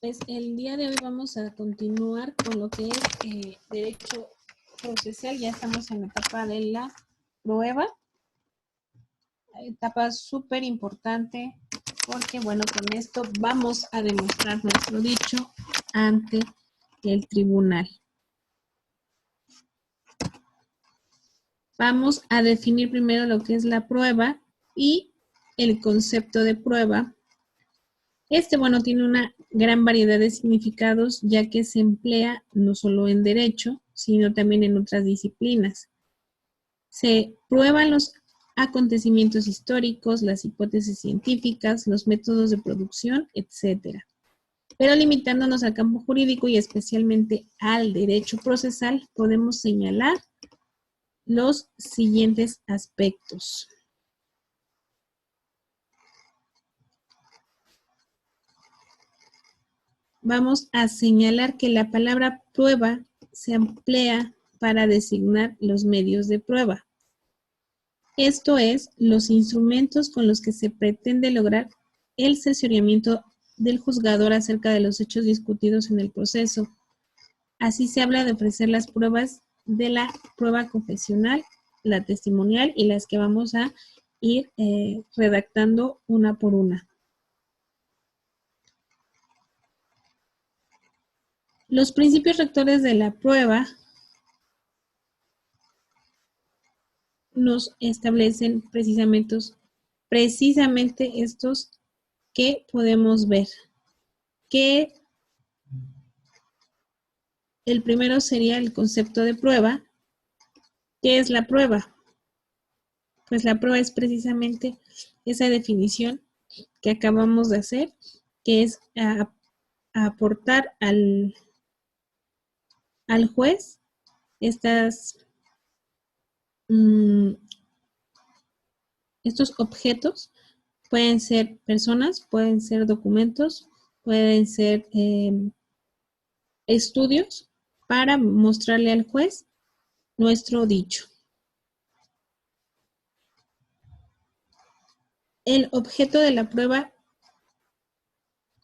Pues el día de hoy vamos a continuar con lo que es derecho procesal. Ya estamos en la etapa de la prueba. Etapa súper importante porque, bueno, con esto vamos a demostrar nuestro dicho ante el tribunal. Vamos a definir primero lo que es la prueba y el concepto de prueba. Bueno, tiene una gran variedad de significados, ya que se emplea no solo en derecho, sino también en otras disciplinas. Se prueban los acontecimientos históricos, las hipótesis científicas, los métodos de producción, etc. Pero limitándonos al campo jurídico y especialmente al derecho procesal, podemos señalar los siguientes aspectos. Vamos a señalar que la palabra prueba se emplea para designar los medios de prueba. Esto es, los instrumentos con los que se pretende lograr el cercioramiento del juzgador acerca de los hechos discutidos en el proceso. Así se habla de ofrecer las pruebas de la prueba confesional, la testimonial y las que vamos a ir redactando una por una. Los principios rectores de la prueba nos establecen precisamente estos que podemos ver. Que el primero sería el concepto de prueba. ¿Qué es la prueba? Pues la prueba es precisamente esa definición que acabamos de hacer, que es aportar al juez estos objetos. Pueden ser personas, pueden ser documentos, pueden ser estudios para mostrarle al juez nuestro dicho. El objeto de la prueba,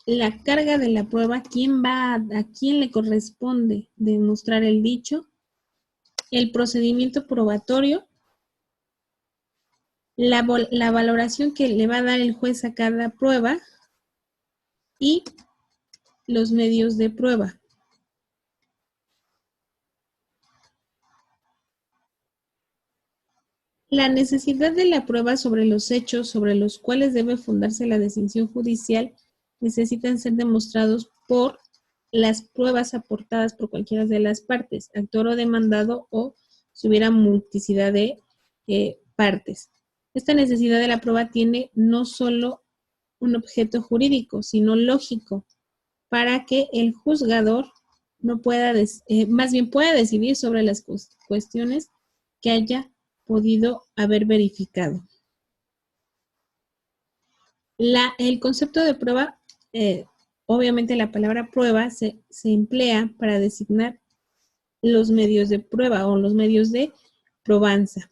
la carga de la prueba, a quién le corresponde demostrar el dicho, el procedimiento probatorio, la valoración que le va a dar el juez a cada prueba y los medios de prueba. La necesidad de la prueba sobre los hechos sobre los cuales debe fundarse la decisión judicial necesitan ser demostrados por las pruebas aportadas por cualquiera de las partes, actor o demandado, o si hubiera multiplicidad de partes. Esta necesidad de la prueba tiene no solo un objeto jurídico, sino lógico, para que el juzgador no pueda, más bien pueda decidir sobre las cuestiones que haya podido haber verificado. El concepto de prueba, obviamente la palabra prueba se emplea para designar los medios de prueba o los medios de probanza.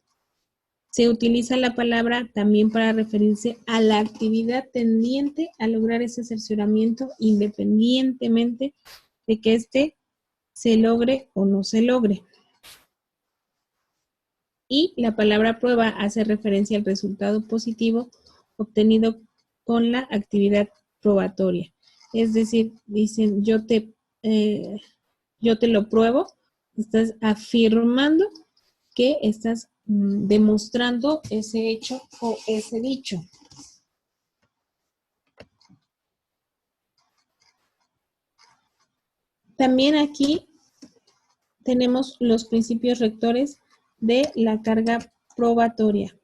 Se utiliza la palabra también para referirse a la actividad tendiente a lograr ese cercioramiento independientemente de que éste se logre o no se logre. Y la palabra prueba hace referencia al resultado positivo obtenido con la actividad probatoria. Es decir, dicen, yo te lo pruebo, estás afirmando que estás demostrando ese hecho o ese dicho. También aquí tenemos los principios rectores de la carga probatoria.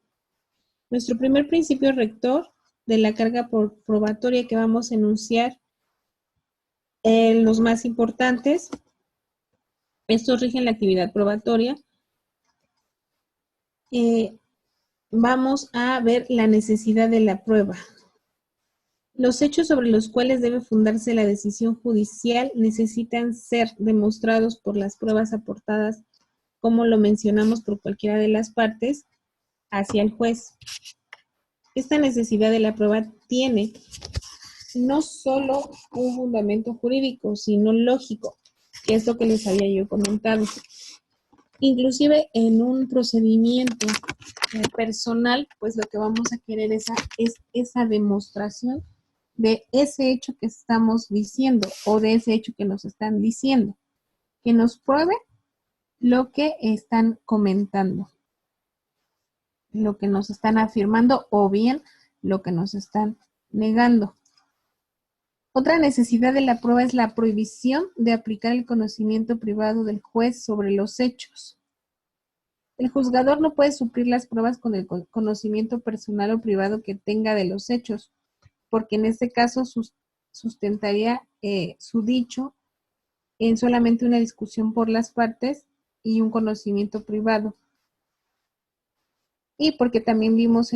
Nuestro primer principio rector de la carga probatoria que vamos a enunciar, los más importantes, estos rigen la actividad probatoria. Vamos a ver la necesidad de la prueba. Los hechos sobre los cuales debe fundarse la decisión judicial necesitan ser demostrados por las pruebas aportadas, como lo mencionamos, por cualquiera de las partes hacia el juez. Esta necesidad de la prueba tiene no solo un fundamento jurídico, sino lógico, que es lo que les había yo comentado. Inclusive en un procedimiento personal, pues lo que vamos a querer es esa demostración de ese hecho que estamos diciendo o de ese hecho que nos están diciendo, que nos pruebe lo que están comentando, lo que nos están afirmando o bien lo que nos están negando. Otra necesidad de la prueba es la prohibición de aplicar el conocimiento privado del juez sobre los hechos. El juzgador no puede suplir las pruebas con el conocimiento personal o privado que tenga de los hechos, porque en este caso sustentaría su dicho en solamente una discusión por las partes y un conocimiento privado. Y porque también vimos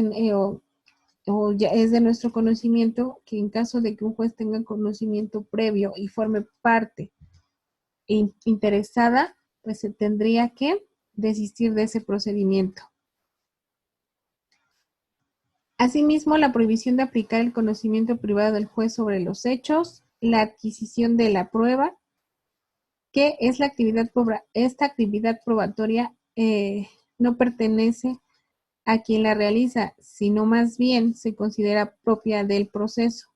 o ya es de nuestro conocimiento que en caso de que un juez tenga conocimiento previo y forme parte interesada, pues se tendría que desistir de ese procedimiento. Asimismo, la prohibición de aplicar el conocimiento privado del juez sobre los hechos, la adquisición de la prueba, que es esta actividad probatoria no pertenece a quien la realiza, sino más bien se considera propia del proceso,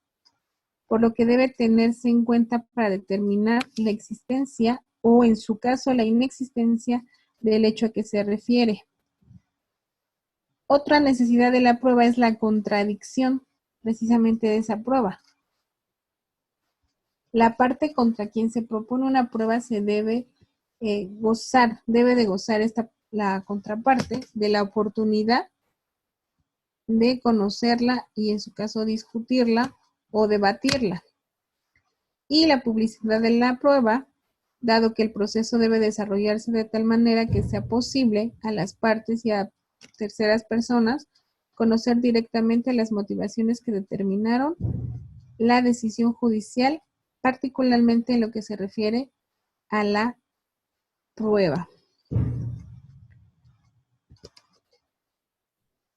por lo que debe tenerse en cuenta para determinar la existencia o, en su caso, la inexistencia del hecho a que se refiere. Otra necesidad de la prueba es la contradicción, precisamente de esa prueba. La parte contra quien se propone una prueba se debe de gozar la contraparte de la oportunidad de conocerla y en su caso discutirla o debatirla. Y la publicidad de la prueba, dado que el proceso debe desarrollarse de tal manera que sea posible a las partes y a terceras personas conocer directamente las motivaciones que determinaron la decisión judicial, particularmente en lo que se refiere a la prueba.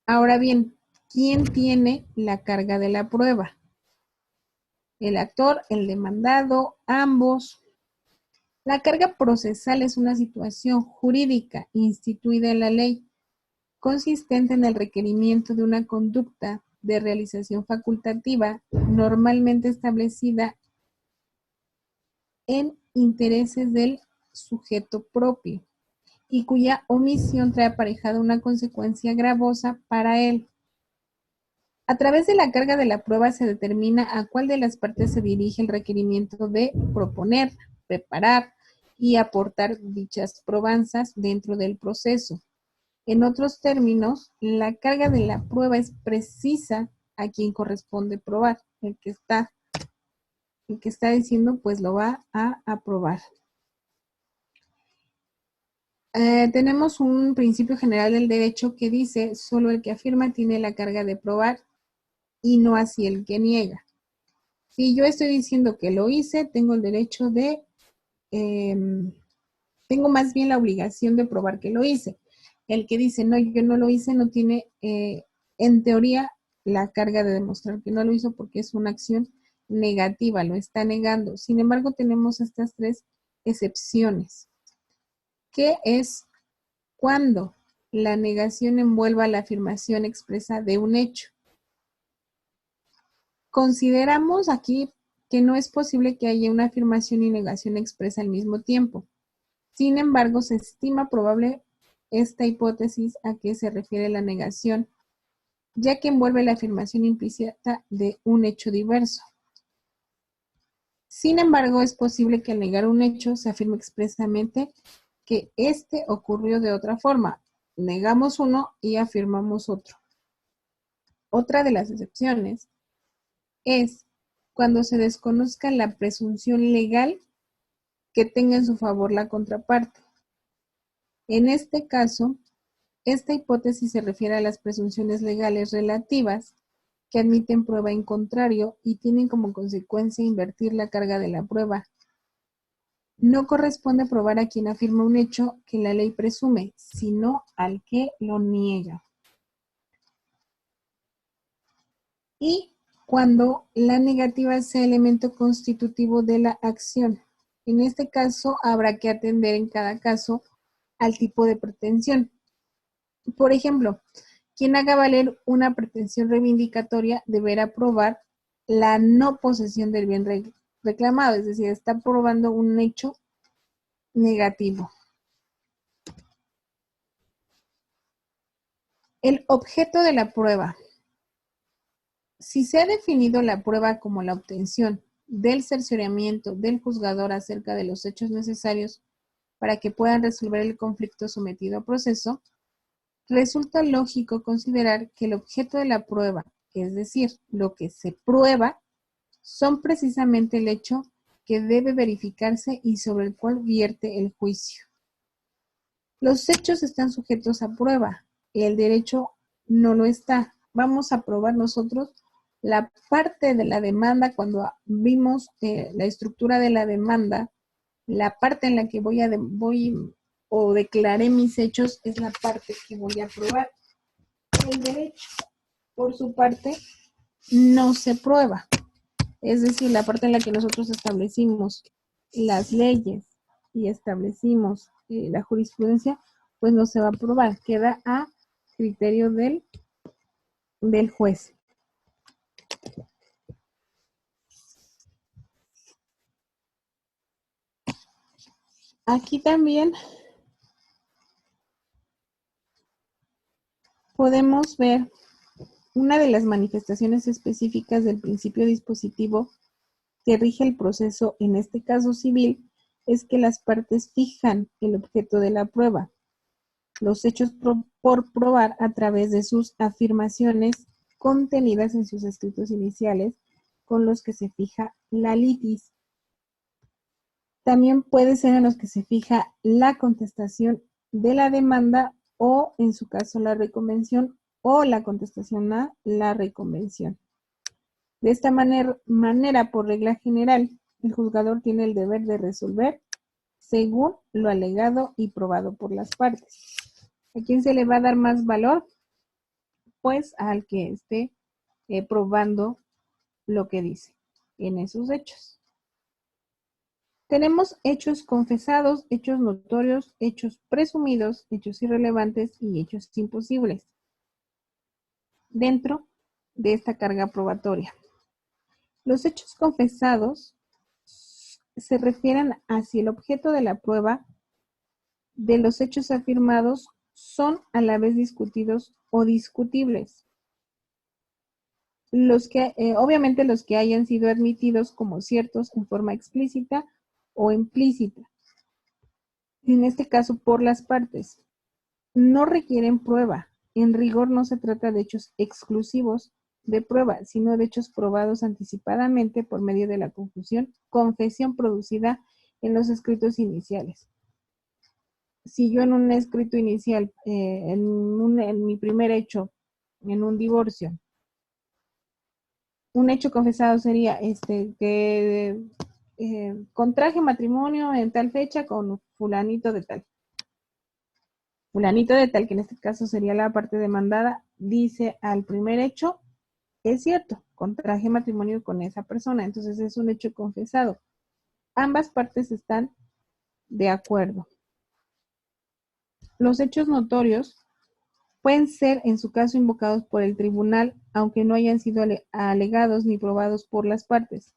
Ahora bien, ¿quién tiene la carga de la prueba? El actor, el demandado, ambos. La carga procesal es una situación jurídica instituida en la ley, consistente en el requerimiento de una conducta de realización facultativa normalmente establecida en intereses del sujeto propio y cuya omisión trae aparejada una consecuencia gravosa para él. A través de la carga de la prueba se determina a cuál de las partes se dirige el requerimiento de proponer, preparar y aportar dichas probanzas dentro del proceso. En otros términos, la carga de la prueba es precisa a quien corresponde probar. El que está diciendo, pues lo va a aprobar. Tenemos un principio general del derecho que dice, solo el que afirma tiene la carga de probar y no así el que niega. Si yo estoy diciendo que lo hice, tengo el derecho tengo más bien la obligación de probar que lo hice. El que dice, no, yo no lo hice, no tiene, en teoría, la carga de demostrar que no lo hizo porque es una acción negativa, lo está negando. Sin embargo, tenemos estas tres excepciones, que es cuando la negación envuelva la afirmación expresa de un hecho. Consideramos aquí que no es posible que haya una afirmación y negación expresa al mismo tiempo. Sin embargo, se estima probable esta hipótesis a que se refiere la negación, ya que envuelve la afirmación implícita de un hecho diverso. Sin embargo, es posible que al negar un hecho se afirme expresamente que éste ocurrió de otra forma. Negamos uno y afirmamos otro. Otra de las excepciones es cuando se desconozca la presunción legal que tenga en su favor la contraparte. En este caso, esta hipótesis se refiere a las presunciones legales relativas que admiten prueba en contrario y tienen como consecuencia invertir la carga de la prueba. No corresponde probar a quien afirma un hecho que la ley presume, sino al que lo niega. Y cuando la negativa sea elemento constitutivo de la acción. En este caso, habrá que atender en cada caso al tipo de pretensión. Por ejemplo, quien haga valer una pretensión reivindicatoria deberá probar la no posesión del bien reclamado, es decir, está probando un hecho negativo. El objeto de la prueba. Si se ha definido la prueba como la obtención del cercioramiento del juzgador acerca de los hechos necesarios para que puedan resolver el conflicto sometido a proceso, resulta lógico considerar que el objeto de la prueba, es decir, lo que se prueba, son precisamente el hecho que debe verificarse y sobre el cual vierte el juicio. Los hechos están sujetos a prueba, el derecho no lo está. Vamos a probar nosotros la parte de la demanda cuando vimos la estructura de la demanda, la parte en la que voy o declaré mis hechos es la parte que voy a probar. El derecho, por su parte, no se prueba. Es decir, la parte en la que nosotros establecimos las leyes y establecimos la jurisprudencia, pues no se va a probar, queda a criterio del juez. Aquí también podemos ver una de las manifestaciones específicas del principio dispositivo que rige el proceso, en este caso civil, es que las partes fijan el objeto de la prueba, los hechos por probar a través de sus afirmaciones contenidas en sus escritos iniciales con los que se fija la litis. También puede ser en los que se fija la contestación de la demanda o, en su caso, la reconvención o la contestación a la reconvención. De esta manera, por regla general, el juzgador tiene el deber de resolver según lo alegado y probado por las partes. ¿A quién se le va a dar más valor? Pues al que esté probando lo que dice en esos hechos. Tenemos hechos confesados, hechos notorios, hechos presumidos, hechos irrelevantes y hechos imposibles dentro de esta carga probatoria. Los hechos confesados se refieren a si el objeto de la prueba de los hechos afirmados son a la vez discutidos o discutibles. Obviamente los que hayan sido admitidos como ciertos en forma explícita o implícita. En este caso, por las partes. No requieren prueba. En rigor no se trata de hechos exclusivos de prueba, sino de hechos probados anticipadamente por medio de la confesión producida en los escritos iniciales. Si yo en un escrito inicial, en mi primer hecho, en un divorcio, un hecho confesado sería que contraje matrimonio en tal fecha con fulanito de tal. Fulanito de tal, que en este caso sería la parte demandada, dice al primer hecho, es cierto, contraje matrimonio con esa persona, entonces es un hecho confesado. Ambas partes están de acuerdo. Los hechos notorios pueden ser, en su caso, invocados por el tribunal, aunque no hayan sido alegados ni probados por las partes.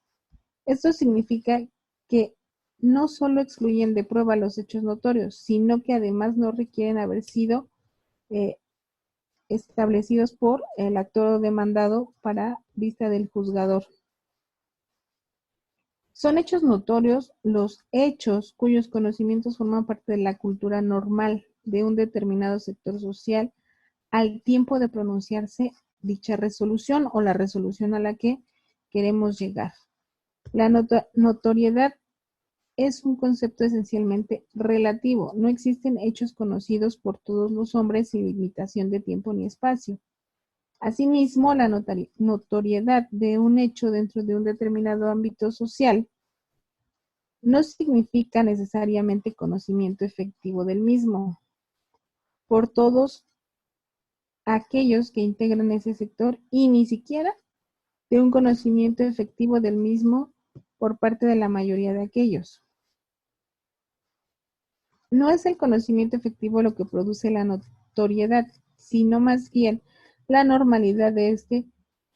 Esto significa que no solo excluyen de prueba los hechos notorios, sino que además no requieren haber sido establecidos por el actor demandado para vista del juzgador. Son hechos notorios los hechos cuyos conocimientos forman parte de la cultura normal de un determinado sector social al tiempo de pronunciarse dicha resolución o la resolución a la que queremos llegar. La notoriedad es un concepto esencialmente relativo. No existen hechos conocidos por todos los hombres sin limitación de tiempo ni espacio. Asimismo, la notoriedad de un hecho dentro de un determinado ámbito social no significa necesariamente conocimiento efectivo del mismo por todos aquellos que integran ese sector y ni siquiera de un conocimiento efectivo del mismo por parte de la mayoría de aquellos. No es el conocimiento efectivo lo que produce la notoriedad, sino más bien la normalidad de este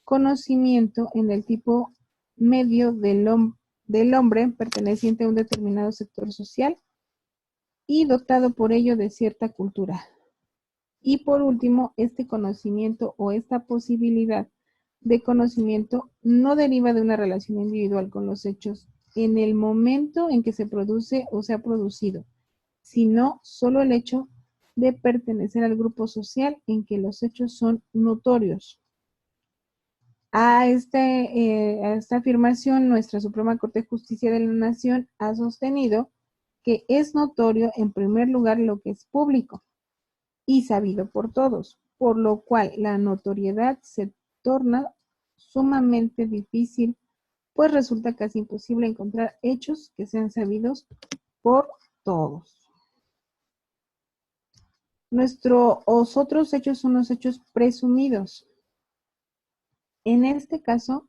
conocimiento en el tipo medio del hombre perteneciente a un determinado sector social y dotado por ello de cierta cultura. Y por último, este conocimiento o esta posibilidad de conocimiento no deriva de una relación individual con los hechos en el momento en que se produce o se ha producido, sino solo el hecho de pertenecer al grupo social en que los hechos son notorios. A esta afirmación, nuestra Suprema Corte de Justicia de la Nación ha sostenido que es notorio en primer lugar lo que es público y sabido por todos, por lo cual la notoriedad se torna sumamente difícil, pues resulta casi imposible encontrar hechos que sean sabidos por todos. Nuestros otros hechos son los hechos presumidos. En este caso,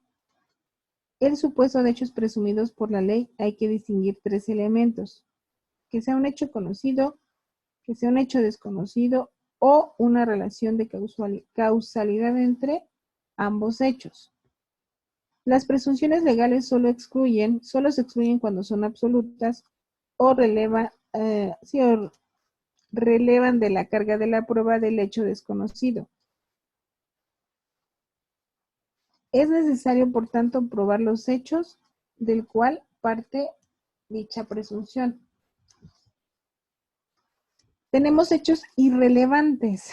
el supuesto de hechos presumidos por la ley hay que distinguir tres elementos: que sea un hecho conocido, que sea un hecho desconocido o una relación de causalidad entre ambos hechos. Las presunciones legales solo se excluyen cuando son absolutas o relevan de la carga de la prueba del hecho desconocido. Es necesario, por tanto, probar los hechos del cual parte dicha presunción. Tenemos hechos irrelevantes.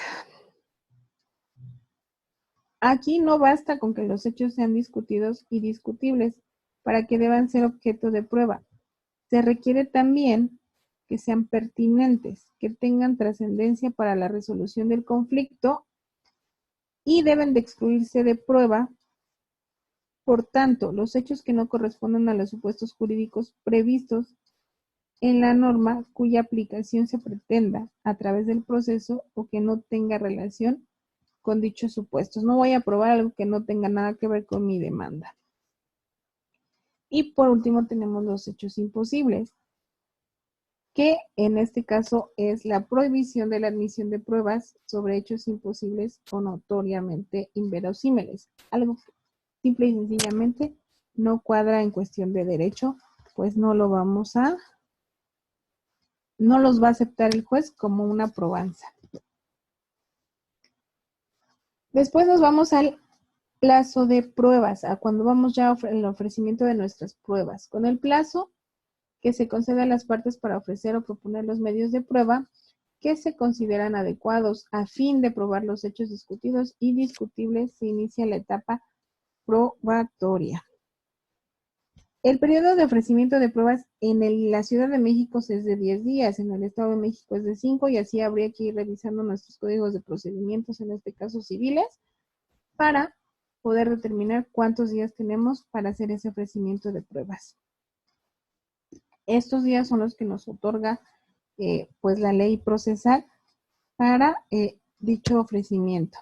Aquí no basta con que los hechos sean discutidos y discutibles para que deban ser objeto de prueba. Se requiere también que sean pertinentes, que tengan trascendencia para la resolución del conflicto y deben de excluirse de prueba. Por tanto, los hechos que no corresponden a los supuestos jurídicos previstos en la norma cuya aplicación se pretenda a través del proceso o que no tenga relación con dichos supuestos. No voy a probar algo que no tenga nada que ver con mi demanda. Y por último tenemos los hechos imposibles, que en este caso es la prohibición de la admisión de pruebas sobre hechos imposibles o notoriamente inverosímiles. Algo que simple y sencillamente no cuadra en cuestión de derecho, pues no los va a aceptar el juez como una probanza. Después nos vamos al plazo de pruebas, a cuando vamos ya al ofrecimiento de nuestras pruebas. Con el plazo que se concede a las partes para ofrecer o proponer los medios de prueba que se consideran adecuados a fin de probar los hechos discutidos y discutibles, se inicia la etapa probatoria. El periodo de ofrecimiento de pruebas en la Ciudad de México es de 10 días, en el Estado de México es de 5 y así habría que ir revisando nuestros códigos de procedimientos, en este caso civiles, para poder determinar cuántos días tenemos para hacer ese ofrecimiento de pruebas. Estos días son los que nos otorga pues la ley procesal para dicho ofrecimiento.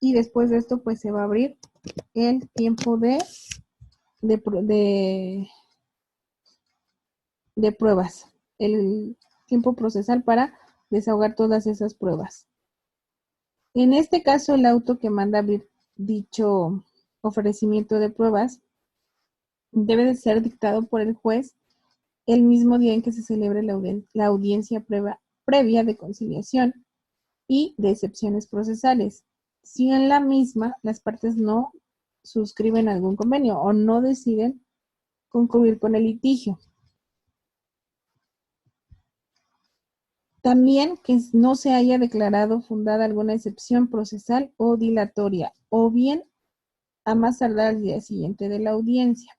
Y después de esto pues se va a abrir el tiempo de pruebas, el tiempo procesal para desahogar todas esas pruebas. En este caso, el auto que manda abrir dicho ofrecimiento de pruebas debe de ser dictado por el juez el mismo día en que se celebre la audiencia previa de conciliación y de excepciones procesales, si en la misma las partes no suscriben algún convenio o no deciden concluir con el litigio. También que no se haya declarado fundada alguna excepción procesal o dilatoria, o bien a más tardar al día siguiente de la audiencia.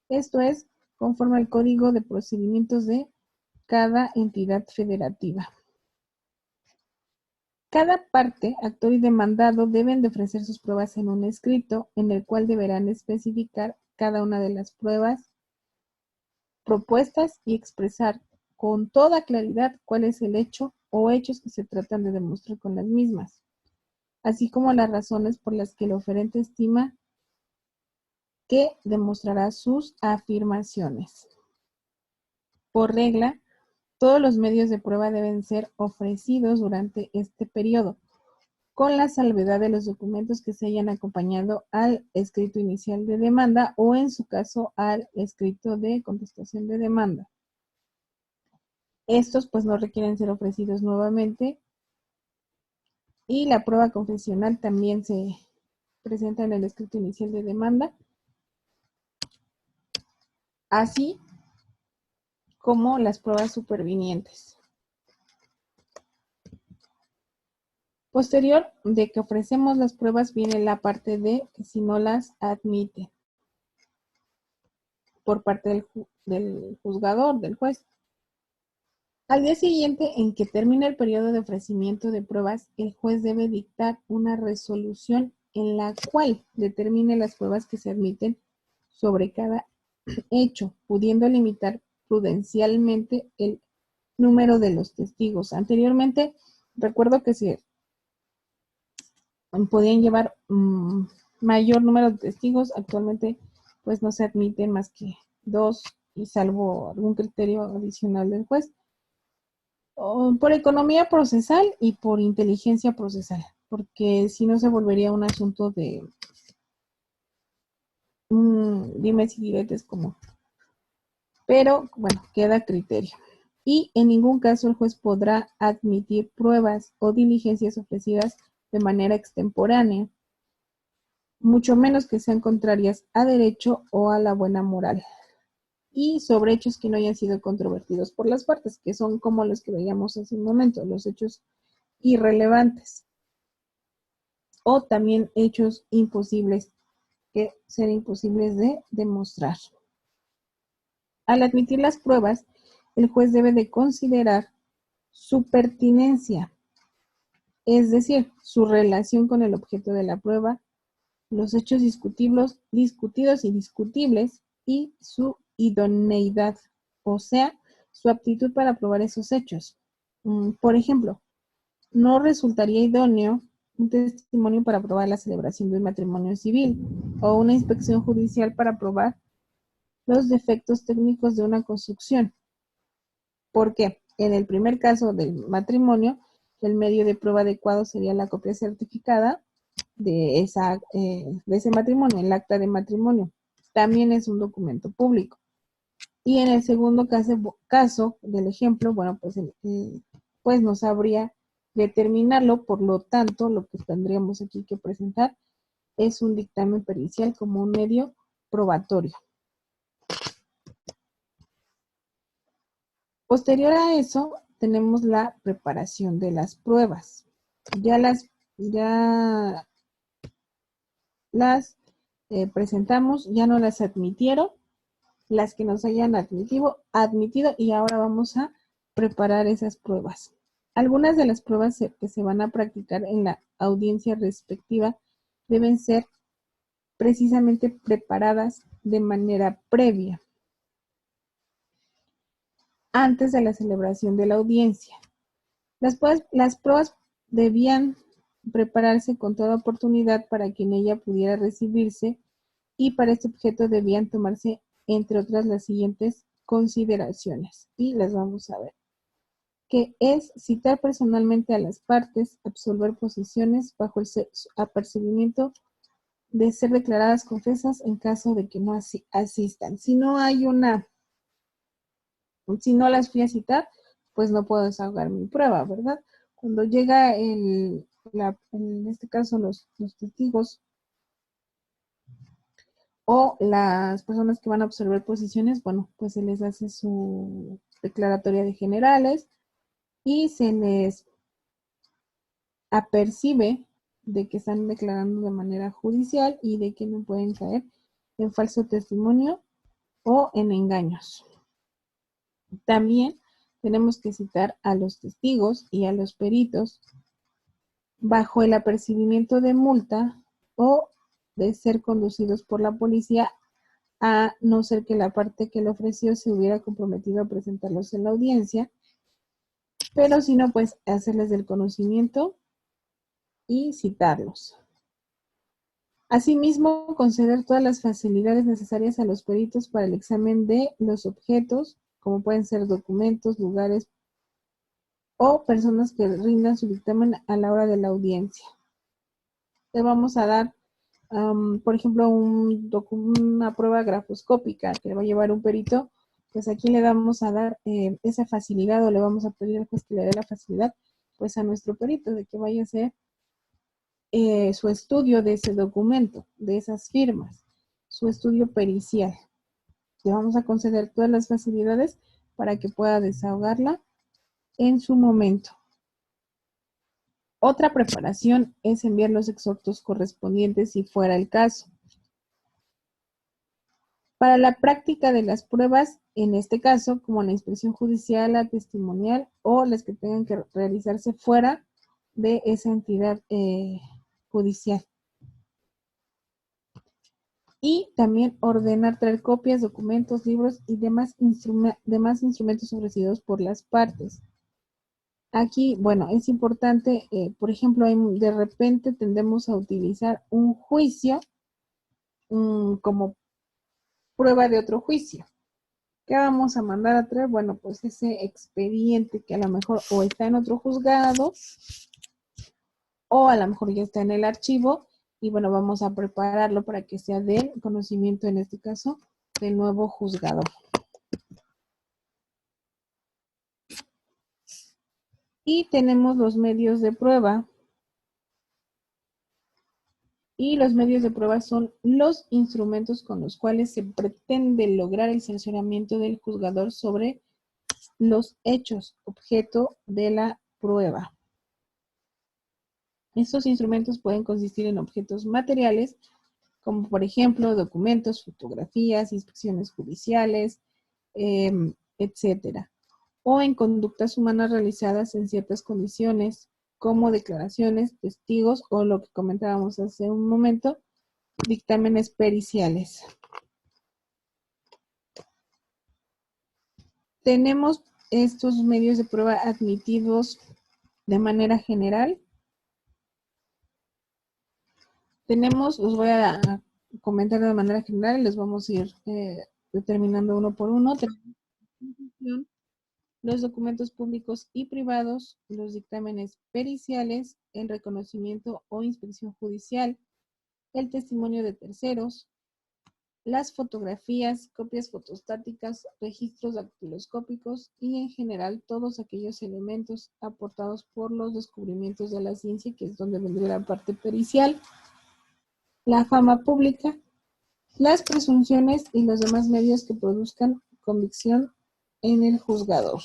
Esto es conforme al Código de Procedimientos de cada entidad federativa. Cada parte, actor y demandado deben de ofrecer sus pruebas en un escrito en el cual deberán especificar cada una de las pruebas propuestas y expresar con toda claridad cuál es el hecho o hechos que se tratan de demostrar con las mismas. así como las razones por las que el oferente estima que demostrará sus afirmaciones. Por regla, todos los medios de prueba deben ser ofrecidos durante este periodo, con la salvedad de los documentos que se hayan acompañado al escrito inicial de demanda o, en su caso, al escrito de contestación de demanda. Estos pues no requieren ser ofrecidos nuevamente y la prueba confesional también se presenta en el escrito inicial de demanda, así como las pruebas supervinientes. Posterior de que ofrecemos las pruebas viene la parte de que si no las admite por parte del juzgador, del juez. Al día siguiente en que termine el periodo de ofrecimiento de pruebas, el juez debe dictar una resolución en la cual determine las pruebas que se admiten sobre cada hecho, pudiendo limitar prudencialmente el número de los testigos. Anteriormente, recuerdo que se podían llevar mayor número de testigos. Actualmente, pues no se admiten más que 2 y salvo algún criterio adicional del juez. Por economía procesal y por inteligencia procesal, porque si no se volvería un asunto de dimes y diretes como. Pero bueno, queda a criterio. Y en ningún caso el juez podrá admitir pruebas o diligencias ofrecidas de manera extemporánea, mucho menos que sean contrarias a derecho o a la buena moral, y sobre hechos que no hayan sido controvertidos por las partes, que son como los que veíamos hace un momento, los hechos irrelevantes, o también hechos imposibles, que sean imposibles de demostrar. Al admitir las pruebas, el juez debe de considerar su pertinencia, es decir, su relación con el objeto de la prueba, los hechos discutidos y discutibles, y su idoneidad, o sea, su aptitud para probar esos hechos. Por ejemplo, no resultaría idóneo un testimonio para probar la celebración de un matrimonio civil o una inspección judicial para probar los defectos técnicos de una construcción. ¿Por qué? En el primer caso del matrimonio, el medio de prueba adecuado sería la copia certificada de ese matrimonio, el acta de matrimonio. También es un documento público. Y en el segundo caso del ejemplo, bueno, pues no sabría determinarlo, por lo tanto, lo que tendríamos aquí que presentar es un dictamen pericial como un medio probatorio. Posterior a eso, tenemos la preparación de las pruebas. Ya las presentamos, ya no las admitieron, las que nos hayan admitido, y ahora vamos a preparar esas pruebas. Algunas de las pruebas que se van a practicar en la audiencia respectiva deben ser precisamente preparadas de manera previa, antes de la celebración de la audiencia. Las pruebas debían prepararse con toda oportunidad para que en ella pudiera recibirse, y para este objeto debían tomarse, entre otras, las siguientes consideraciones, y las vamos a ver, que es citar personalmente a las partes, absolver posiciones bajo el apercibimiento de ser declaradas confesas en caso de que no asistan. Si no las fui a citar, pues no puedo desahogar mi prueba, ¿verdad? Cuando llega en este caso los testigos o las personas que van a observar posiciones, bueno, pues se les hace su declaratoria de generales y se les apercibe de que están declarando de manera judicial y de que no pueden caer en falso testimonio o en engaños. También tenemos que citar a los testigos y a los peritos bajo el apercibimiento de multa o de ser conducidos por la policía, a no ser que la parte que le ofreció se hubiera comprometido a presentarlos en la audiencia, pero si no, pues hacerles del conocimiento y citarlos. Asimismo, conceder todas las facilidades necesarias a los peritos para el examen de los objetos, como pueden ser documentos, lugares o personas que rindan su dictamen a la hora de la audiencia. Le vamos a dar, por ejemplo, una prueba grafoscópica que le va a llevar un perito, pues aquí le vamos a dar esa facilidad o le vamos a pedir al juez que le dé la facilidad pues a nuestro perito de que vaya a hacer su estudio de ese documento, de esas firmas, su estudio pericial. Le vamos a conceder todas las facilidades para que pueda desahogarla en su momento. Otra preparación es enviar los exhortos correspondientes si fuera el caso. Para la práctica de las pruebas, en este caso, como la inspección judicial, la testimonial o las que tengan que realizarse fuera de esa entidad judicial. Y también ordenar traer copias, documentos, libros y demás instrumentos ofrecidos por las partes. Aquí, bueno, es importante, por ejemplo, de repente tendemos a utilizar un juicio como prueba de otro juicio. ¿Qué vamos a mandar a traer? Bueno, pues ese expediente que a lo mejor o está en otro juzgado o a lo mejor ya está en el archivo y bueno, vamos a prepararlo para que sea del conocimiento, en este caso, del nuevo juzgador. Y tenemos los medios de prueba. Y los medios de prueba son los instrumentos con los cuales se pretende lograr el cercioramiento del juzgador sobre los hechos objeto de la prueba. Estos instrumentos pueden consistir en objetos materiales, como por ejemplo documentos, fotografías, inspecciones judiciales, etcétera. O en conductas humanas realizadas en ciertas condiciones, como declaraciones, testigos o lo que comentábamos hace un momento, dictámenes periciales. Tenemos estos medios de prueba admitidos de manera general. Tenemos, los voy a comentar de manera general y les vamos a ir determinando uno por uno. Tenemos los documentos públicos y privados, los dictámenes periciales, el reconocimiento o inspección judicial, el testimonio de terceros, las fotografías, copias fotostáticas, registros dactiloscópicos y en general todos aquellos elementos aportados por los descubrimientos de la ciencia, que es donde vendría la parte pericial, la fama pública, las presunciones y los demás medios que produzcan convicción en el juzgador.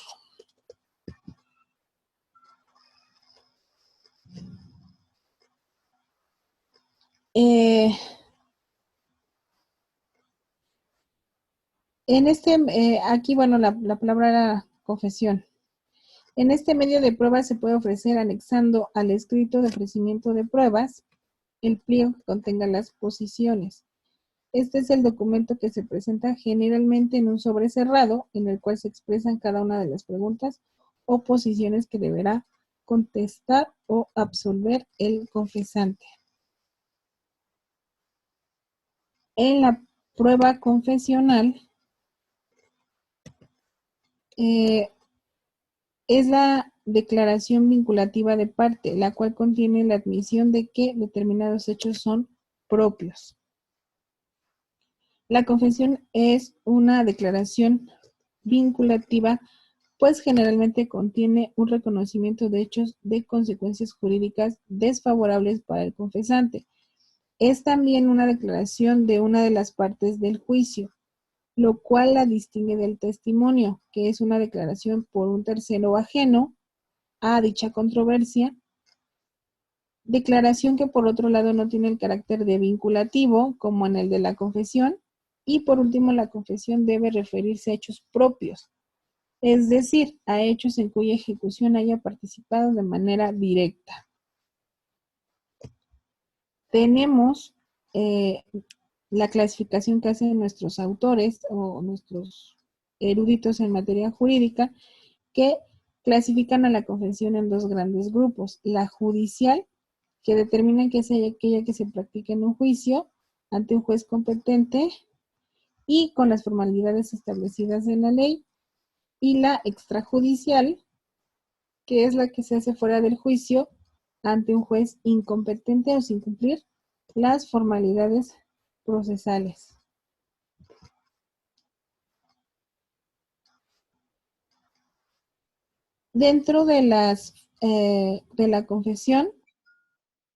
Aquí, bueno, la palabra era confesión. En este medio de pruebas se puede ofrecer anexando al escrito de ofrecimiento de pruebas el pliego que contenga las posiciones. Este es el documento que se presenta generalmente en un sobre cerrado, en el cual se expresan cada una de las preguntas o posiciones que deberá contestar o absolver el confesante. En la prueba confesional, es la declaración vinculativa de parte, la cual contiene la admisión de que determinados hechos son propios. La confesión es una declaración vinculativa, pues generalmente contiene un reconocimiento de hechos de consecuencias jurídicas desfavorables para el confesante. Es también una declaración de una de las partes del juicio, lo cual la distingue del testimonio, que es una declaración por un tercero ajeno a dicha controversia. Declaración que por otro lado no tiene el carácter de vinculativo, como en el de la confesión. Y por último, la confesión debe referirse a hechos propios, es decir, a hechos en cuya ejecución haya participado de manera directa. Tenemos la clasificación que hacen nuestros autores o nuestros eruditos en materia jurídica, que clasifican a la confesión en dos grandes grupos, la judicial que determinan que es aquella que se practica en un juicio ante un juez competente y con las formalidades establecidas en la ley, y la extrajudicial, que es la que se hace fuera del juicio ante un juez incompetente o sin cumplir las formalidades procesales. Dentro de de la confesión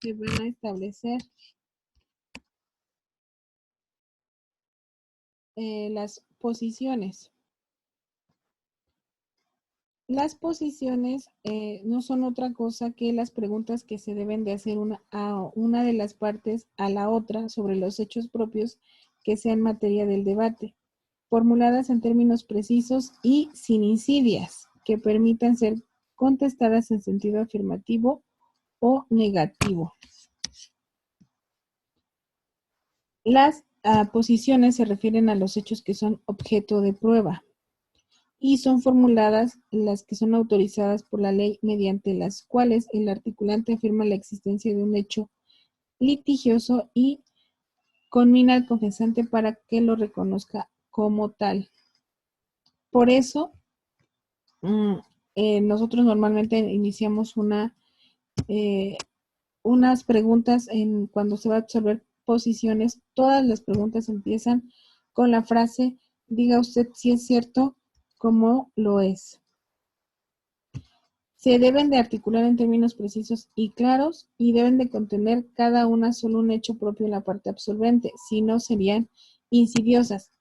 se van a establecer las posiciones. Las posiciones no son otra cosa que las preguntas que se deben de hacer a una de las partes a la otra sobre los hechos propios que sean materia del debate, formuladas en términos precisos y sin insidias, que permitan ser contestadas en sentido afirmativo o negativo. Las posiciones se refieren a los hechos que son objeto de prueba y son formuladas las que son autorizadas por la ley, mediante las cuales el articulante afirma la existencia de un hecho litigioso y conmina al confesante para que lo reconozca como tal. Por eso, nosotros normalmente iniciamos unas preguntas cuando se va a absolver posiciones. Todas las preguntas empiezan con la frase: diga usted si es cierto, como lo es. Se deben de articular en términos precisos y claros y deben de contener cada una solo un hecho propio en la parte absolvente, si no serían insidiosas.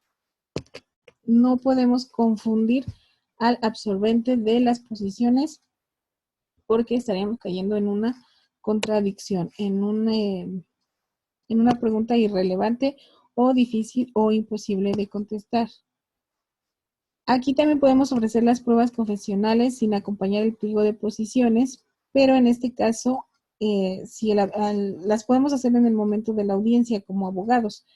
No podemos confundir al absolvente de las posiciones porque estaríamos cayendo en una contradicción, en una pregunta irrelevante o difícil o imposible de contestar. Aquí también podemos ofrecer las pruebas confesionales sin acompañar el pliego de posiciones, pero en este caso las podemos hacer en el momento de la audiencia como abogados.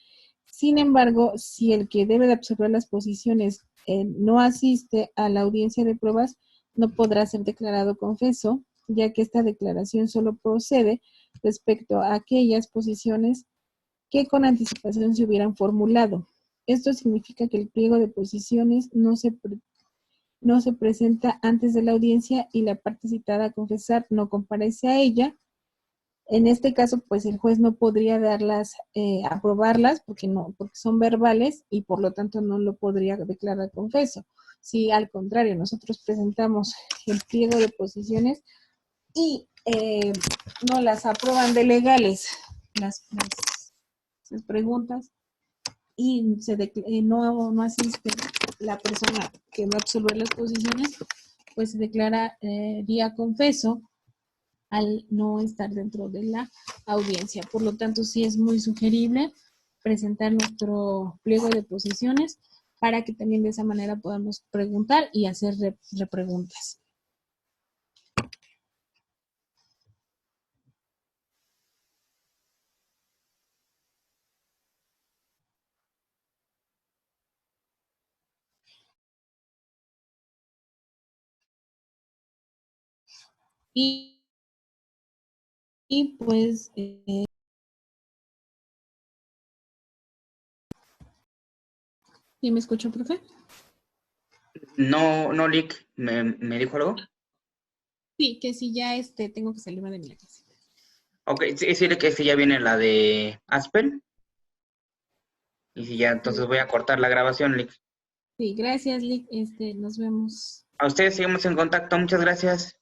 Sin embargo, si el que debe de absolver las posiciones no asiste a la audiencia de pruebas, no podrá ser declarado confeso, ya que esta declaración solo procede respecto a aquellas posiciones que con anticipación se hubieran formulado. Esto significa que el pliego de posiciones no se presenta antes de la audiencia y la parte citada a confesar no comparece a ella. En este caso, pues el juez no podría aprobarlas porque son verbales y por lo tanto no lo podría declarar confeso. Si al contrario nosotros presentamos el pliego de posiciones y no las aprueban de legales las preguntas y no asiste la persona que va a absolver las posiciones, pues se declararía confeso al no estar dentro de la audiencia. Por lo tanto, sí es muy sugerible presentar nuestro pliego de posiciones para que también de esa manera podamos preguntar y hacer repreguntas. Y pues ¿sí me escuchó, profe? No, Lick, ¿me dijo algo? Sí, que si ya tengo que salirme de mi clase. Ok, es decir que ya viene la de Aspen. Y si ya, entonces voy a cortar la grabación, Lick. Sí, gracias, Lick. Nos vemos. A ustedes seguimos en contacto, muchas gracias.